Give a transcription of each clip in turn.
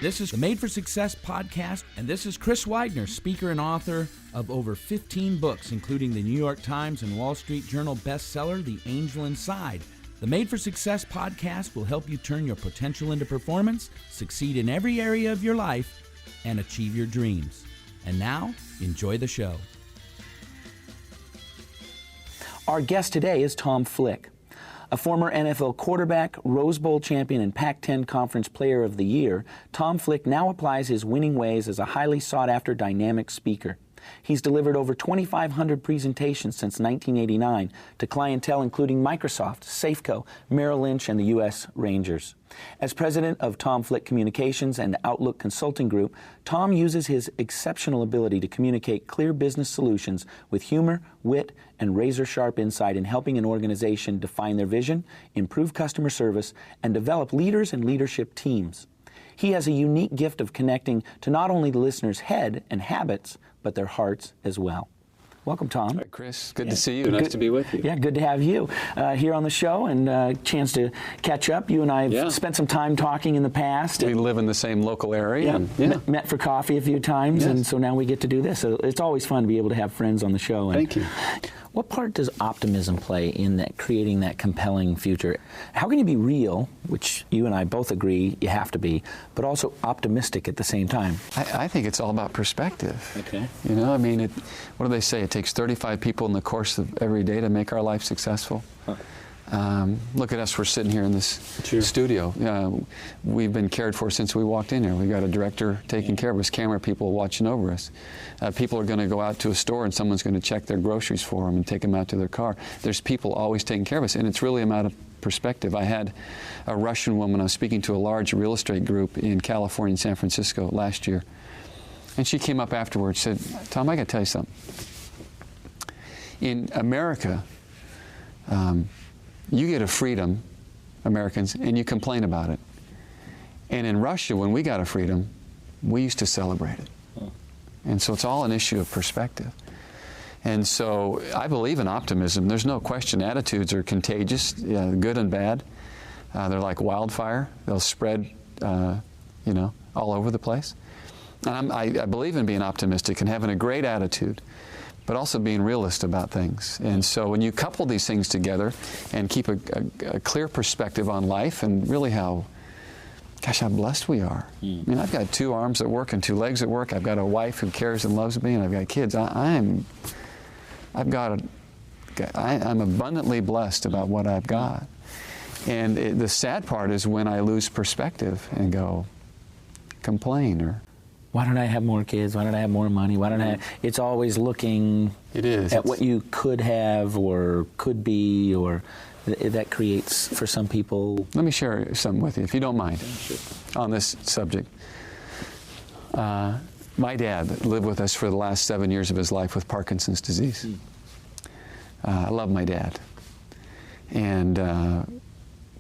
This is the Made for Success podcast, and this is Chris Widener, speaker and author of over 15 books, including the New York Times and Wall Street Journal bestseller, The Angel Inside. The Made for Success podcast will help you turn your potential into performance, succeed in every area of your life, and achieve your dreams. And now, enjoy the show. Our guest today is Tom Flick. A former NFL quarterback, Rose Bowl champion, and Pac-10 Conference Player of the Year, Tom Flick now applies his winning ways as a highly sought-after dynamic speaker. He's delivered over 2,500 presentations since 1989 to clientele including Microsoft, Safeco, Merrill Lynch, and the U.S. Rangers. As president of Tom Flick Communications and Outlook Consulting Group, Tom uses his exceptional ability to communicate clear business solutions with humor, wit, and razor-sharp insight in helping an organization define their vision, improve customer service, and develop leaders and leadership teams. He has a unique gift of connecting to not only the listener's head and habits, but their hearts as well. Welcome, Tom. Hi, Chris. Good to see you. Nice to be with you. Yeah, good to have you here on the show and a chance to catch up. You and I have spent some time talking in the past. We live in the same local area. Met for coffee a few times, and so now we get to do this. So it's always fun to be able to have friends on the show. And thank you. What part does optimism play in that creating that compelling future? How can you be real, which you and I both agree you have to be, but also optimistic at the same time? I think it's all about perspective. Okay. You know, I mean, what do they say? It takes 35 people in the course of every day to make our life successful. Huh. Look at us, we're sitting here in this studio. We've been cared for since we walked in here. We've got a director taking care of us, camera people watching over us. People are going to go out to a store and someone's going to check their groceries for them and take them out to their car. There's people always taking care of us, and it's really a matter of perspective. I had a Russian woman, I was speaking to a large real estate group in California and San Francisco last year, and she came up afterwards and said, Tom, I got to tell you something. In America, you get a freedom, Americans, and you complain about it. And in Russia, when we got a freedom, we used to celebrate it. And so it's all an issue of perspective. And so I believe in optimism. There's no question. Attitudes are contagious, good and bad. They're like wildfire. They'll spread, all over the place. And I believe in being optimistic and having a great attitude, but also being realist about things. And so when you couple these things together and keep a clear perspective on life and really how blessed we are. I mean, I've got 2 arms at work and 2 legs at work. I've got a wife who cares and loves me, and I've got kids. I'm abundantly blessed about what I've got. And the sad part is when I lose perspective and go complain or, why don't I have more kids? Why don't I have more money? Why don't I? It's always looking at what you could have or could be, or that creates for some people. Let me share something with you, if you don't mind, on this subject. My dad lived with us for the last 7 years of his life with Parkinson's disease. I love my dad. And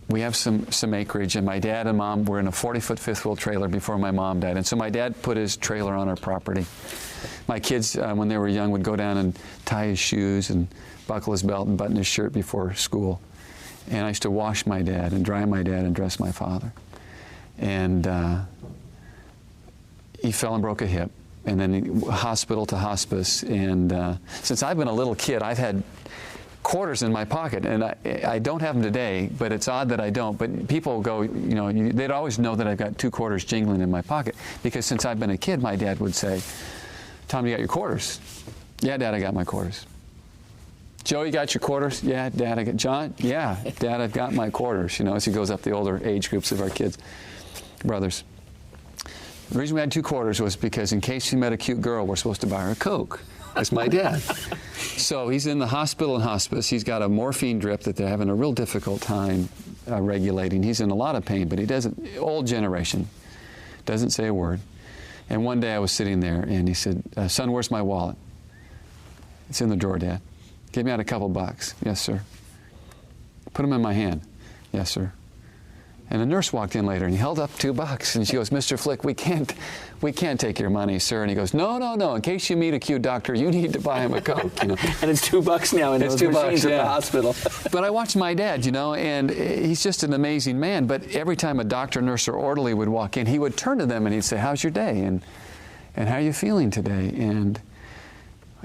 we have some acreage, and my dad and mom were in a 40-foot fifth wheel trailer before my mom died. And so my dad put his trailer on our property. My kids, when they were young, would go down and tie his shoes and buckle his belt and button his shirt before school. And I used to wash my dad and dry my dad and dress my father. And he fell and broke a hip, and then hospital to hospice. And since I've been a little kid, I've had quarters in my pocket, and I don't have them today, but it's odd that I don't. But people go, they'd always know that I've got 2 quarters jingling in my pocket, because since I've been a kid, my dad would say, Tom, you got your quarters? Yeah, Dad, I got my quarters. Joe, you got your quarters? Yeah, Dad, I got. John? Yeah, Dad, I've got my quarters, as he goes up the older age groups of our kids, brothers. The reason we had 2 quarters was because in case she met a cute girl, we're supposed to buy her a Coke. That's my dad. So he's in the hospital and hospice. He's got a morphine drip that they're having a real difficult time regulating. He's in a lot of pain, but he doesn't, old generation, doesn't say a word. And one day I was sitting there and he said, son, where's my wallet? It's in the drawer, Dad. Give me out a couple bucks. Yes, sir. Put them in my hand. Yes, sir. And a nurse walked in later, and he held up $2, and she goes, "Mr. Flick, we can't take your money, sir." And he goes, No. In case you meet a cute doctor, you need to buy him a Coke. And it's $2 now in those machines at the hospital. But I watched my dad, and he's just an amazing man. But every time a doctor, nurse, or orderly would walk in, he would turn to them and he'd say, "How's your day? And how are you feeling today?" And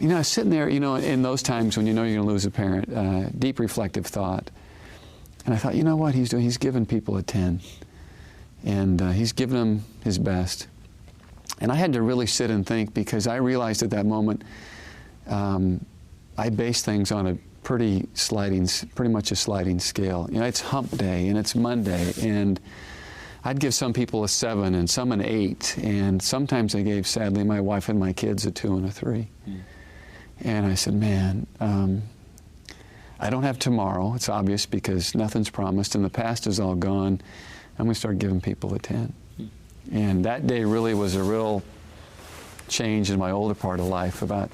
I was sitting there, in those times when you're going to lose a parent, deep reflective thought. And I thought, you know what he's doing? He's giving people a 10. And he's giving them his best. And I had to really sit and think, because I realized at that moment I based things on a pretty much a sliding scale. It's hump day and it's Monday, and I'd give some people a 7 and some an 8, and sometimes I gave, sadly, my wife and my kids a 2 and a 3. And I said, man, I don't have tomorrow. It's obvious because nothing's promised, and the past is all gone. I'm going to start giving people a 10. And that day really was a real change in my older part of life about,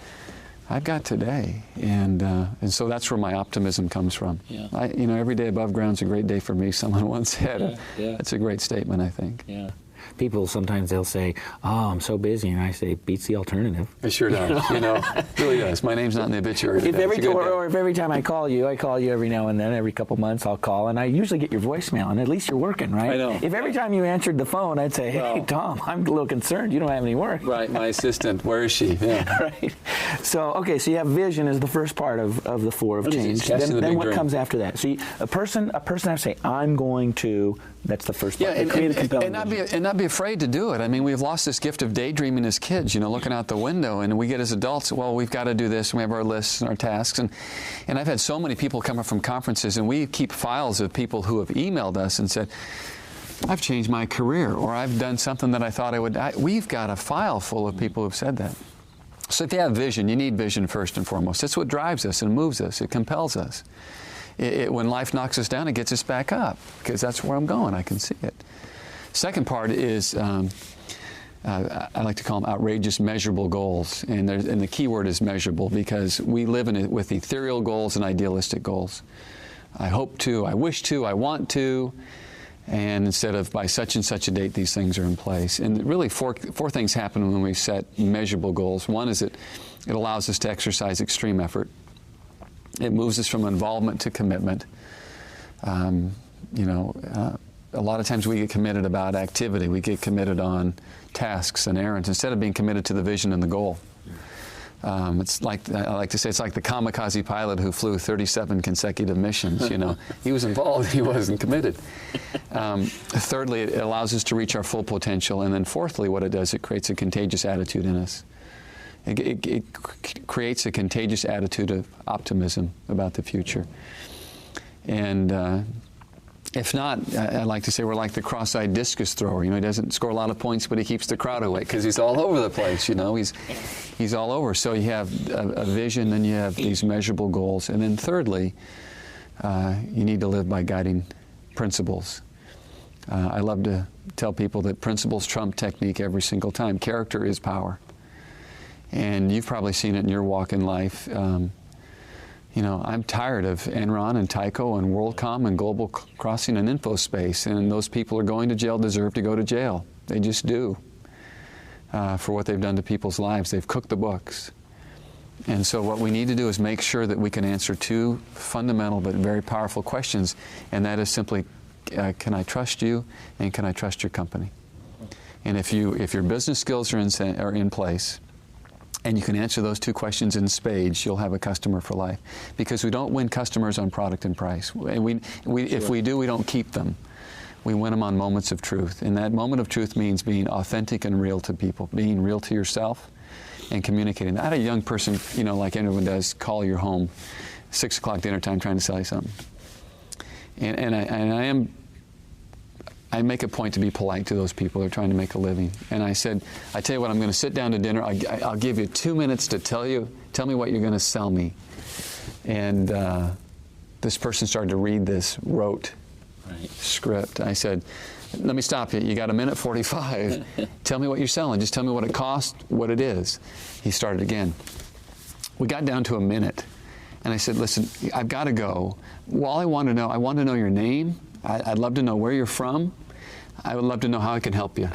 I've got today. And so that's where my optimism comes from. Yeah. Every day above ground's a great day for me, someone once said. Yeah. That's a great statement, I think. Yeah. People sometimes they'll say, "Oh, I'm so busy," and I say, "Beats the alternative." It sure does. It really does. My name's not in the obituary. If every time I call you every now and then, every couple months I'll call, and I usually get your voicemail, and at least you're working, right? I know. If every time you answered the phone, I'd say, "Hey, Tom, I'm a little concerned. You don't have any work." Right. My assistant. Where is she? Yeah. Right. So you have vision as the first part of the 4 of change. Then what comes after that? So a person has to say, "I'm going to." That's the first part. And not be afraid to do it. I mean, we've lost this gift of daydreaming as kids, looking out the window, and we get as adults, well, we've got to do this, and we have our lists and our tasks. And I've had so many people come up from conferences, and we keep files of people who have emailed us and said, "I've changed my career," or "I've done something that I thought I would." We've got a file full of people who've said that. So if you have vision, you need vision first and foremost. It's what drives us and moves us. It compels us. When life knocks us down, it gets us back up, because that's where I'm going. I can see it. Second part is, I like to call them outrageous measurable goals. And the key word is measurable, because we live in it with ethereal goals and idealistic goals. I hope to, I wish to, I want to, and instead of by such and such a date, these things are in place. And really four things happen when we set measurable goals. One is it allows us to exercise extreme effort. It moves us from involvement to commitment. A lot of times we get committed about activity. We get committed on tasks and errands instead of being committed to the vision and the goal. It's like, I like to say, it's like the kamikaze pilot who flew 37 consecutive missions. He was involved, he wasn't committed. Thirdly, it allows us to reach our full potential. And then fourthly, what it does, it creates a contagious attitude in us. It creates a contagious attitude of optimism about the future. And if not, I like to say we're like the cross-eyed discus thrower. He doesn't score a lot of points, but he keeps the crowd away because he's all over the place. He's all over. So you have a vision, and you have these measurable goals. And then thirdly, you need to live by guiding principles. I love to tell people that principles trump technique every single time. Character is power. And you've probably seen it in your walk in life. I'm tired of Enron and Tyco and WorldCom and Global Crossing and InfoSpace, and those people are going to jail, deserve to go to jail. They just do, for what they've done to people's lives. They've cooked the books. And so what we need to do is make sure that we can answer 2 fundamental but very powerful questions, and that is simply, can I trust you, and can I trust your company? And if your business skills are in place, and you can answer those 2 questions in spades, you'll have a customer for life. Because we don't win customers on product and price. If we do, we don't keep them. We win them on moments of truth. And that moment of truth means being authentic and real to people, being real to yourself, and communicating. I had a young person, like everyone does, call your home, 6 o'clock dinner time, trying to sell you something. And I make a point to be polite to those people. They're trying to make a living. And I said, I tell you what, I'm going to sit down to dinner. I'll give you 2 minutes to tell me what you're going to sell me. And this person started to read this rote script. I said, let me stop you. You got 1:45. Tell me what you're selling. Just tell me what it costs, what it is. He started again. We got down to a minute. And I said, listen, I've got to go. Well, I want to know your name. I'd love to know where you're from. I would love to know how I can help you.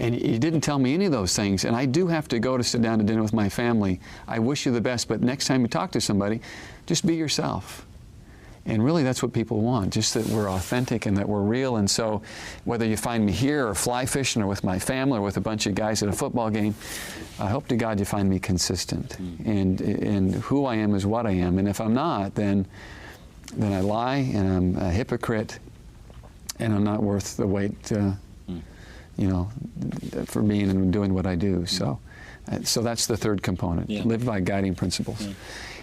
And he didn't tell me any of those things. And I do have to go to sit down to dinner with my family. I wish you the best, but next time you talk to somebody, just be yourself. And really that's what people want, just that we're authentic and that we're real. And so whether you find me here or fly fishing or with my family or with a bunch of guys at a football game, I hope to God you find me consistent. And who I am is what I am. And if I'm not, then I lie and I'm a hypocrite and I'm not worth the wait, for being and doing what I do. So that's the third component, live by guiding principles.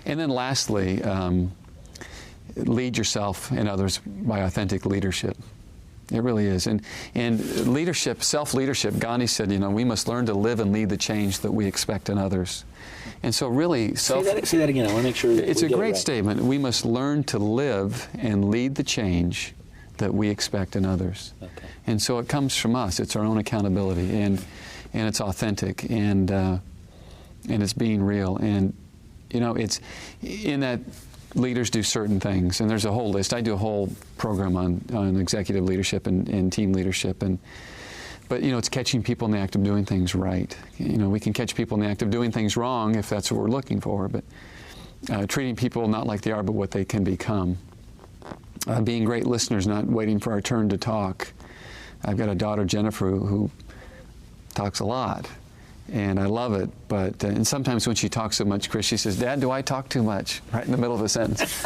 And then lastly, lead yourself and others by authentic leadership. It really is. And leadership, self-leadership, Gandhi said, we must learn to live and lead the change that we expect in others. And so really, say that again. I want to make sure it's a great statement. We must learn to live and lead the change that we expect in others. Okay. And so it comes from us. It's our own accountability, and it's authentic, and it's being real. And it's in that leaders do certain things, and there's a whole list. I do a whole program on executive leadership and team leadership, but it's catching people in the act of doing things right. We can catch people in the act of doing things wrong if that's what we're looking for, but treating people not like they are, but what they can become. Being great listeners, not waiting for our turn to talk. I've got a daughter, Jennifer, who talks a lot, and I love it, but and sometimes when she talks so much, Chris, she says, "Dad, do I talk too much?" right in the middle of a sentence.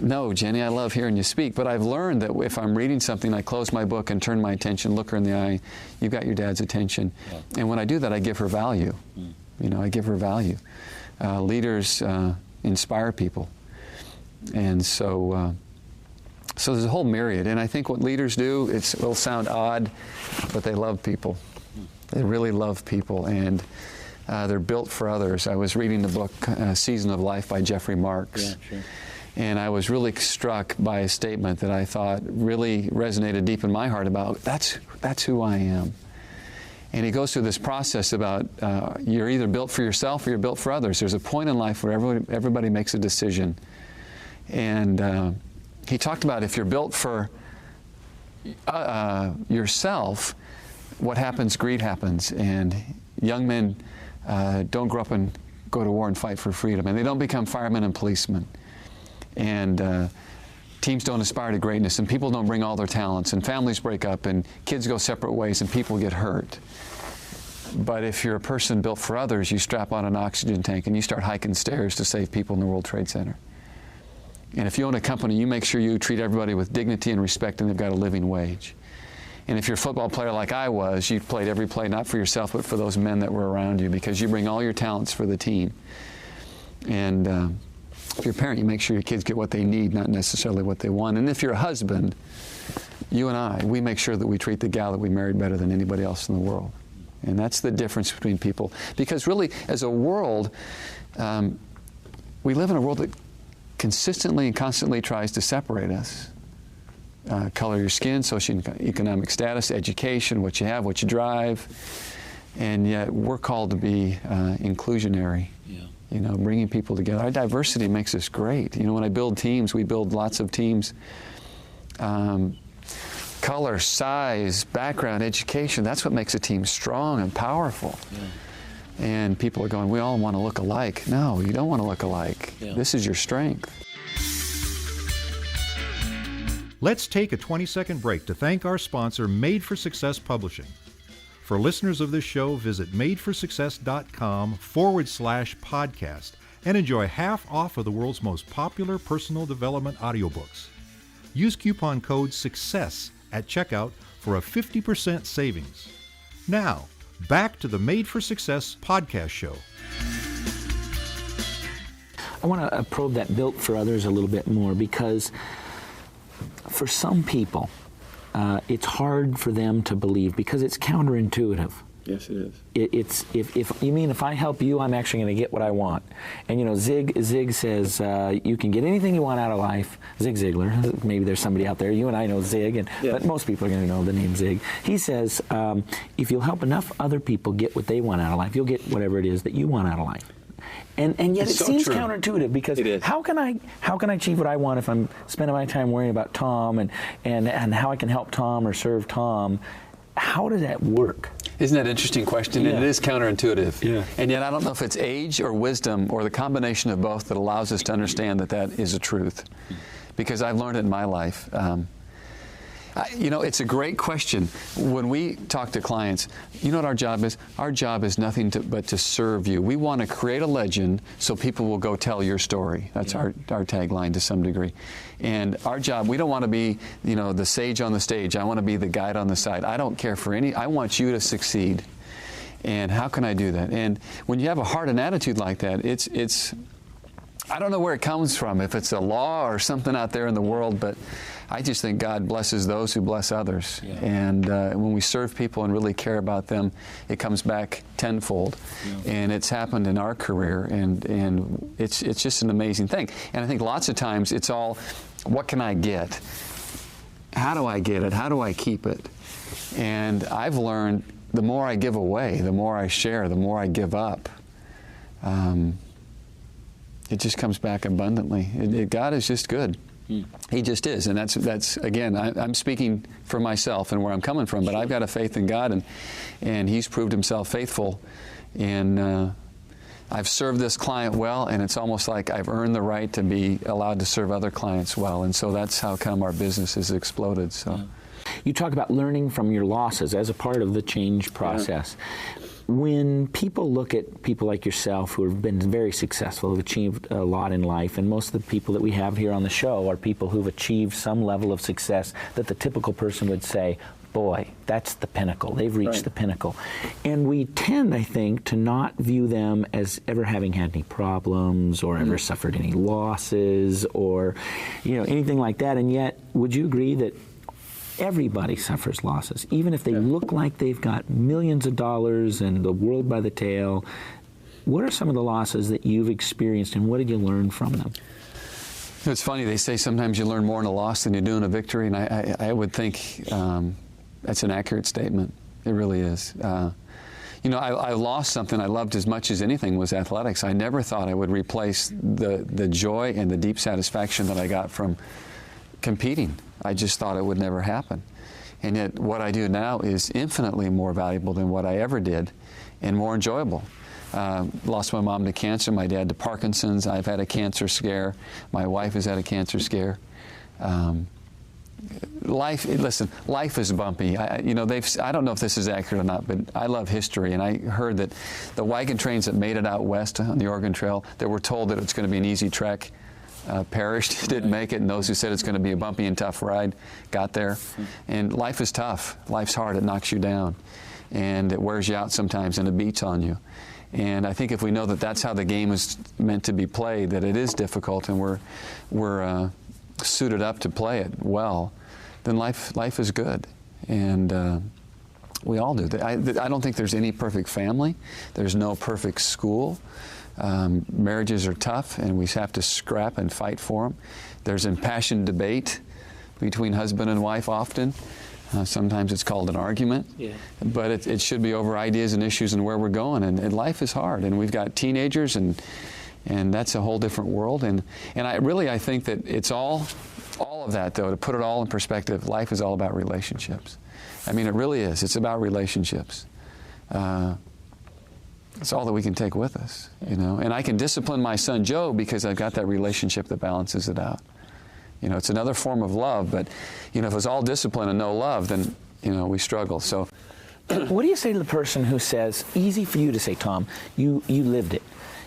No, Jenny, I love hearing you speak, but I've learned that if I'm reading something, I close my book and turn my attention, look her in the eye, you've got your dad's attention. Yeah. And when I do that, I give her value. I give her value. Leaders inspire people. And so there's a whole myriad. And I think what leaders do, it will sound odd, but they love people. They really love people, and they're built for others. I was reading the book Season of Life by Jeffrey Marks. Yeah, sure. And I was really struck by a statement that I thought really resonated deep in my heart about that's who I am. And he goes through this process about you're either built for yourself or you're built for others. There's a point in life where everybody makes a decision. And he talked about if you're built for yourself, what happens? Greed happens. And young men don't grow up and go to war and fight for freedom. And they don't become firemen and policemen. And teams don't aspire to greatness, and people don't bring all their talents, and families break up, and kids go separate ways, and people get hurt. But if you're a person built for others, you strap on an oxygen tank and you start hiking stairs to save people in the World Trade Center. And if you own a company, you make sure you treat everybody with dignity and respect, and they've got a living wage. And if you're a football player like I was, you played every play not for yourself, but for those men that were around you, because you bring all your talents for the team. And if you're a parent, you make sure your kids get what they need, not necessarily what they want. And if you're a husband, you and I, we make sure that we treat the gal that we married better than anybody else in the world. And that's the difference between people. Because really, as a world, we live in a world that consistently and constantly tries to separate us. Color of your skin, socioeconomic status, education, what you have, what you drive. And yet we're called to be inclusionary. Yeah. Bringing people together. Our diversity makes us great. When I build teams, we build lots of teams. Color, size, background, education, that's what makes a team strong and powerful. Yeah. And people are going, we all want to look alike. No, you don't want to look alike. Yeah. This is your strength. Let's take a 20-second break to thank our sponsor, Made for Success Publishing. For listeners of this show, visit madeforsuccess.com/podcast and enjoy half off of the world's most popular personal development audiobooks. Use coupon code SUCCESS at checkout for a 50% savings. Now, back to the Made for Success podcast show. I want to probe that built for others a little bit more, because for some people, it's hard for them to believe because it's counterintuitive. Yes, it is. It's if you mean if I help you, I'm actually going to get what I want. And Zig says you can get anything you want out of life. Zig Ziglar. Maybe there's somebody out there. You and I know Zig, but most people are going to know the name Zig. He says if you'll help enough other people get what they want out of life, you'll get whatever it is that you want out of life. And yet It's it so seems true. counterintuitive, because It is. how can I achieve what I want if I'm spending my time worrying about Tom and how I can help Tom or serve Tom? How does that work? Isn't that an interesting question? Yeah. And it is counterintuitive. Yeah. And yet I don't know if it's age or wisdom or the combination of both that allows us to understand that that is a truth. Because I've learned it in my life. It's a great question. When we talk to clients, you know what our job is? Our job is nothing but to serve you. We want to create a legend so people will go tell your story. That's our tagline to some degree. And our job, we don't want to be, the sage on the stage. I want to be the guide on the side. I don't care for I want you to succeed. And how can I do that? And when you have a heart and attitude like that, it's I don't know where it comes from, if it's a law or something out there in the world, but I just think God blesses those who bless others. Yeah. And when we serve people and really care about them, it comes back tenfold. Yeah. And it's happened in our career, and it's just an amazing thing. And I think lots of times it's all, what can I get? How do I get it? How do I keep it? And I've learned the more I give away, the more I share, the more I give up, it just comes back abundantly. God is just good. He just is, and that's again, I'm speaking for myself and where I'm coming from, but I've got a faith in God, and He's proved Himself faithful, and I've served this client well, and it's almost like I've earned the right to be allowed to serve other clients well, and so that's how come our business has exploded. So, you talk about learning from your losses as a part of the change process. Yeah. When people look at people like yourself who have been very successful, who've achieved a lot in life, and most of the people that we have here on the show are people who've achieved some level of success that the typical person would say, boy, that's the pinnacle. They've reached the pinnacle. And we tend, I think, to not view them as ever having had any problems or ever suffered any losses or, anything like that. And yet, would you agree that everybody suffers losses, even if they look like they've got millions of dollars and the world by the tail? What are some of the losses that you've experienced, and what did you learn from them? It's funny, they say sometimes you learn more in a loss than you do in a victory, and I would think that's an accurate statement. It really is. I lost something I loved as much as anything was athletics. I never thought I would replace the joy and the deep satisfaction that I got from competing. I just thought it would never happen. And yet what I do now is infinitely more valuable than what I ever did and more enjoyable. Lost my mom to cancer, my dad to Parkinson's. I've had a cancer scare. My wife has had a cancer scare. Life is bumpy. I don't know if this is accurate or not, but I love history, and I heard that the wagon trains that made it out west on the Oregon Trail, they were told that it's going to be an easy trek, perished, didn't make it, and those who said it's going to be a bumpy and tough ride got there. And life is tough. Life's hard. It knocks you down, and it wears you out sometimes, and it beats on you. And I think if we know that that's how the game is meant to be played, that it is difficult, and we're suited up to play it well, then life is good. And we all do. I don't think there's any perfect family. There's no perfect school. Marriages are tough, and we have to scrap and fight for them. There's impassioned debate between husband and wife often. Sometimes it's called an argument, but it should be over ideas and issues and where we're going. And life is hard, and we've got teenagers, and that's a whole different world. And I think that it's all of that, though, to put it all in perspective, life is all about relationships. I mean, it really is. It's about relationships. It's all that we can take with us, And I can discipline my son Joe because I've got that relationship that balances it out. It's another form of love, but, if it's all discipline and no love, then, we struggle. So, what do you say to the person who says, easy for you to say, Tom, you lived it.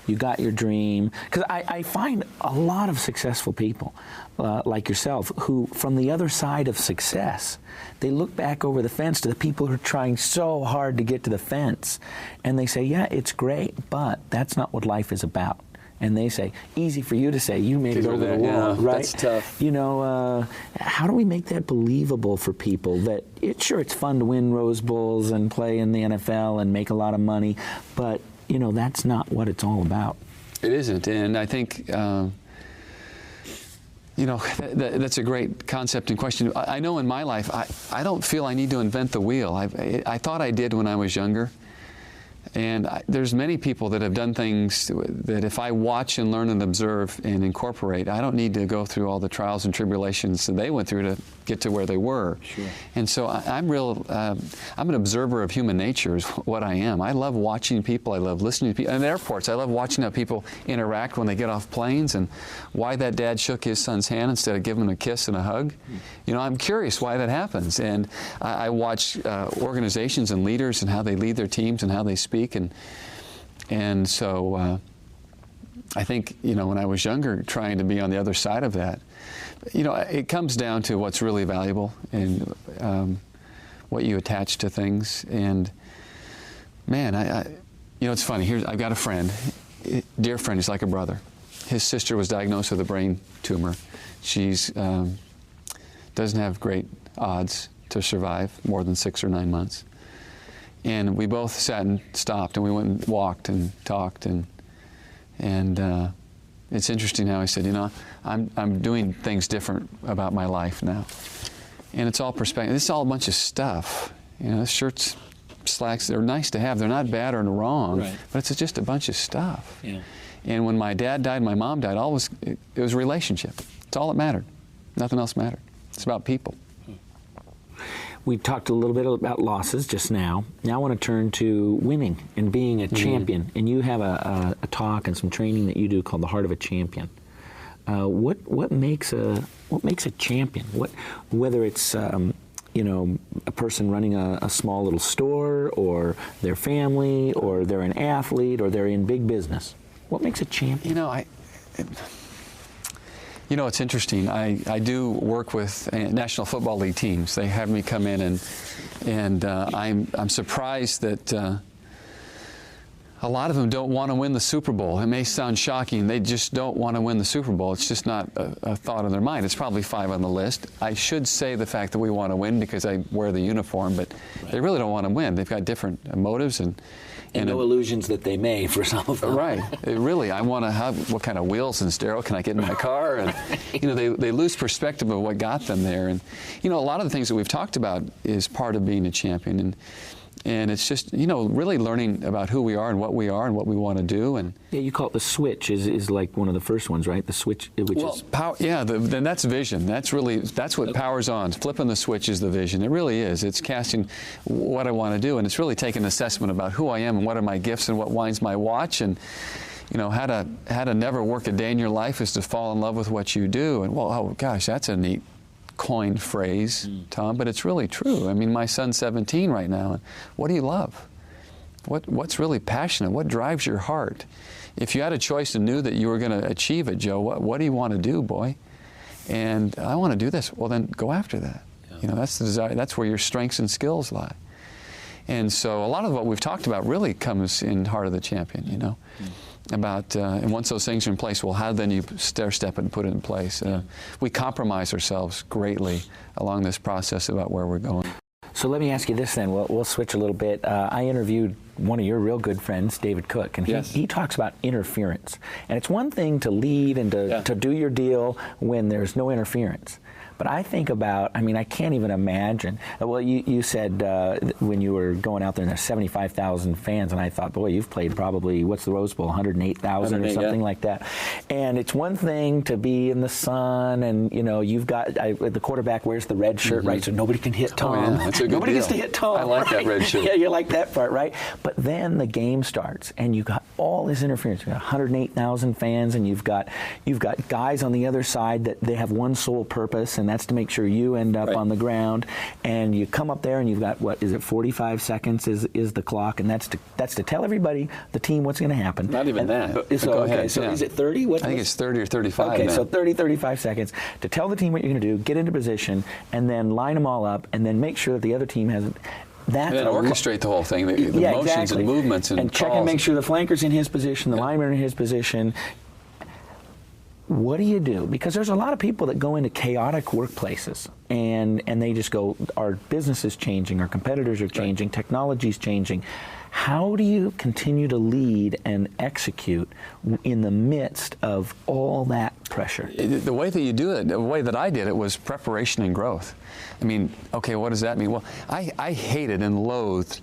You got your dream. Because I find a lot of successful people like yourself who, from the other side of success, they look back over the fence to the people who are trying so hard to get to the fence, and they say, yeah, it's great, but that's not what life is about. And they say, easy for you to say, you made it over the wall, right? That's tough. How do we make that believable for people? That it's fun to win Rose Bowls and play in the NFL and make a lot of money, but that's not what it's all about. It isn't, and I think that's a great concept and question. I know in my life, I don't feel I need to invent the wheel. I thought I did when I was younger. And there's many people that have done things that if I watch and learn and observe and incorporate, I don't need to go through all the trials and tribulations that they went through to get to where they were. Sure. And so I'm an observer of human nature is what I am. I love watching people. I love listening to people. In airports, I love watching how people interact when they get off planes and why that dad shook his son's hand instead of giving him a kiss and a hug. You know, I'm curious why that happens. And I watch organizations and leaders and how they lead their teams and how they speak. And so I think, you know, when I was younger, trying to be on the other side of that, you know, it comes down to what's really valuable and what you attach to things. And man, you know, it's funny. I've got a friend, dear friend. He's like a brother. His sister was diagnosed with a brain tumor. She's doesn't have great odds to survive more than 6 or 9 months. And we both sat and stopped, and we went and walked and talked, and it's interesting how he said, you know, I'm doing things different about my life now, and it's all perspective. This is all a bunch of stuff, you know. Shirts, slacks, they're nice to have. They're not bad or wrong, right, but it's just a bunch of stuff. Yeah. And when my dad died, my mom died. It was a relationship. It's all that mattered. Nothing else mattered. It's about people. We talked a little bit about losses just now. Now I want to turn to winning and being a champion. And you have a talk and some training that you do called the Heart of a Champion. What makes a champion? Whether it's you know, a person running a small little store, or their family, or they're an athlete, or they're in big business. What makes a champion? You know, it's interesting. I do work with National Football League teams. They have me come in, and I'm surprised that a lot of them don't want to win the Super Bowl. It may sound shocking. They just don't want to win the Super Bowl. It's just not a thought in their mind. It's probably 5 on the list. I should say the fact that we want to win because I wear the uniform, but they really don't want to win. They've got different motives and no illusions that they may for some of them. Right. Really, I want to have what kind of wheels and stereo can I get in my car? And, you know, they lose perspective of what got them there. And, you know, a lot of the things that we've talked about is part of being a champion. And it's just, you know, really learning about who we are and what we want to do. And yeah, you call it the switch is like one of the first ones, right? The switch, which is power. Yeah, then that's vision. That's what powers on. Flipping the switch is the vision. It really is. It's casting what I want to do, and it's really taking an assessment about who I am and what are my gifts and what winds my watch. And you know, how to never work a day in your life is to fall in love with what you do. And well, oh gosh, that's a neat coined phrase, Tom, but it's really true. I mean, my son's 17 right now. What do you love? What's really passionate? What drives your heart? If you had a choice and knew that you were going to achieve it, Joe, what do you want to do, boy? And I want to do this. Well, then go after that. Yeah. You know, that's the desire. That's where your strengths and skills lie. And so a lot of what we've talked about really comes in Heart of the Champion, you know. About, and once those things are in place, well, how then you stair-step and put it in place. We compromise ourselves greatly along this process about where we're going. So let me ask you this then. We'll switch a little bit. I interviewed one of your real good friends, David Cook, and he talks about interference. And it's one thing to lead and to do your deal when there's no interference. But I think about, I mean, I can't even imagine. Well, you said when you were going out there and there's 75,000 fans, and I thought, boy, you've played probably, what's the Rose Bowl, 108,000 or something like that. And it's one thing to be in the sun, and, you know, you've got, the quarterback wears the red shirt, right, so nobody can hit Tom. Oh, yeah. That's a good nobody deal. gets to hit Tom. I like that red shirt. Yeah, you like that part, right? But then the game starts, and you got all this interference. You've got 108,000 fans, and you've got guys on the other side that they have one sole purpose, and that's to make sure you end up on the ground. And you come up there, and you've got, what is it, 45 seconds is the clock, and that's to tell everybody, the team, what's going to happen. Not even that. So, go ahead. So is it 30? I think it's 30 or 35 Okay, now. so 30, 35 seconds to tell the team what you're going to do, get into position, and then line them all up, and then make sure that the other team has that. And then orchestrate the whole thing, the motions exactly. and movements and check calls. and make sure the flanker's in his position, the lineman in his position. What do you do? Because there's a lot of people that go into chaotic workplaces and they just go, our business is changing, our competitors are changing, technology's changing. How do you continue to lead and execute in the midst of all that pressure? The way that you do it, the way that I did it, was preparation and growth. I mean, okay, what does that mean? Well, I hated and loathed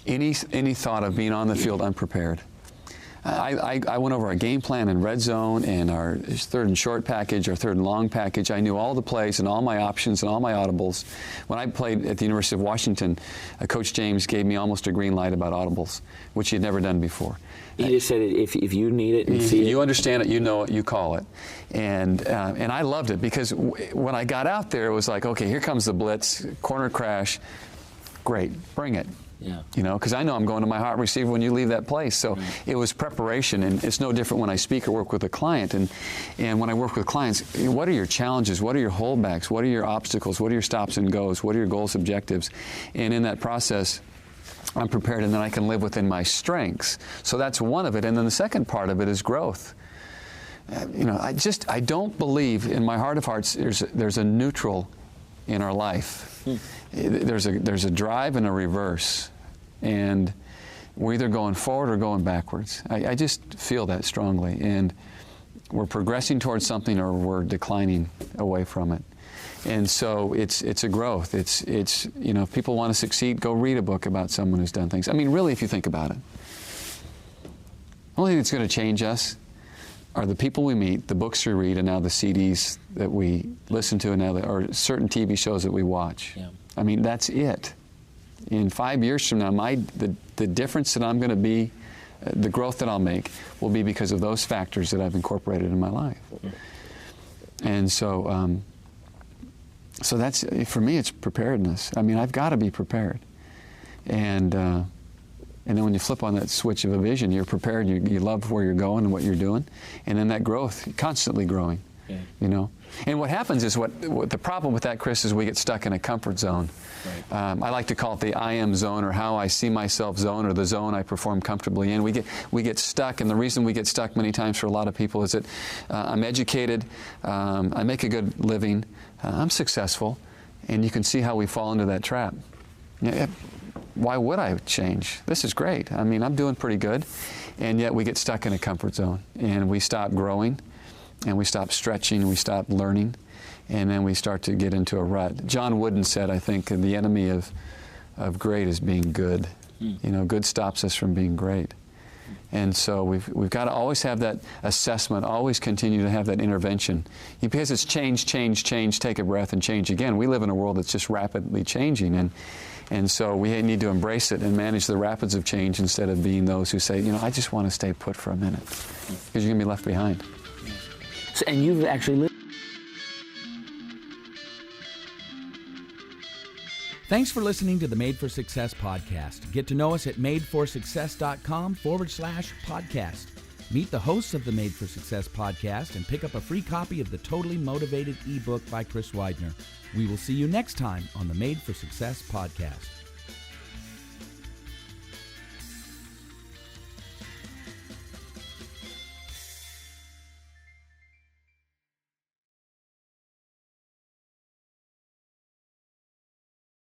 any thought of being on the field unprepared. I went over our game plan and red zone and our third and short package, our third and long package. I knew all the plays and all my options and all my audibles. When I played at the University of Washington, Coach James gave me almost a green light about audibles, which he had never done before. He just said, if you need it and see it. You understand it, you know it, you call it. And I loved it because when I got out there, it was like, okay, here comes the blitz, corner crash. Great, bring it. Yeah. You know, because I know I'm going to my hot receiver when you leave that place. So it was preparation, and it's no different when I speak or work with a client. And when I work with clients, what are your challenges? What are your holdbacks? What are your obstacles? What are your stops and goes? What are your goals, objectives? And in that process, I'm prepared, and then I can live within my strengths. So that's one of it. And then the second part of it is growth. You know, I don't believe in my heart of hearts there's a neutral in our life. There's a drive and a reverse, and we're either going forward or going backwards. I just feel that strongly, and we're progressing towards something or we're declining away from it. And so it's a growth. It's you know, if people want to succeed, go read a book about someone who's done things. I mean, really, if you think about it, the only thing that's going to change us are the people we meet, the books we read, and now the CDs that we listen to, and now or certain TV shows that we watch. Yeah. I mean, that's it. In 5 years from now, the difference that I'm going to be, the growth that I'll make, will be because of those factors that I've incorporated in my life. And so, so that's, for me, it's preparedness. I mean, I've got to be prepared. And then when you flip on that switch of a vision, you're prepared, you love where you're going and what you're doing, and then that growth, constantly growing, you know. And what happens is, what the problem with that, Chris, is we get stuck in a comfort zone. Right. I like to call it the I am zone, or how I see myself zone, or the zone I perform comfortably in. We get stuck, and the reason we get stuck many times for a lot of people is that I'm educated, I make a good living, I'm successful, and you can see how we fall into that trap. Yeah, why would I change? This is great. I mean, I'm doing pretty good. And yet we get stuck in a comfort zone, and we stop growing, and we stop stretching, and we stop learning, and then we start to get into a rut. John Wooden said, I think, the enemy of great is being good. You know, good stops us from being great. And so we've got to always have that assessment, always continue to have that intervention. Because it's change, change, change, take a breath and change again. We live in a world that's just rapidly changing, and so we need to embrace it and manage the rapids of change instead of being those who say, you know, I just want to stay put for a minute, because you're going to be left behind. So, and you've actually lived. Thanks for listening to the Made for Success podcast. Get to know us at madeforsuccess.com/podcast. Meet the hosts of the Made for Success podcast and pick up a free copy of the Totally Motivated ebook by Chris Widener. We will see you next time on the Made for Success podcast.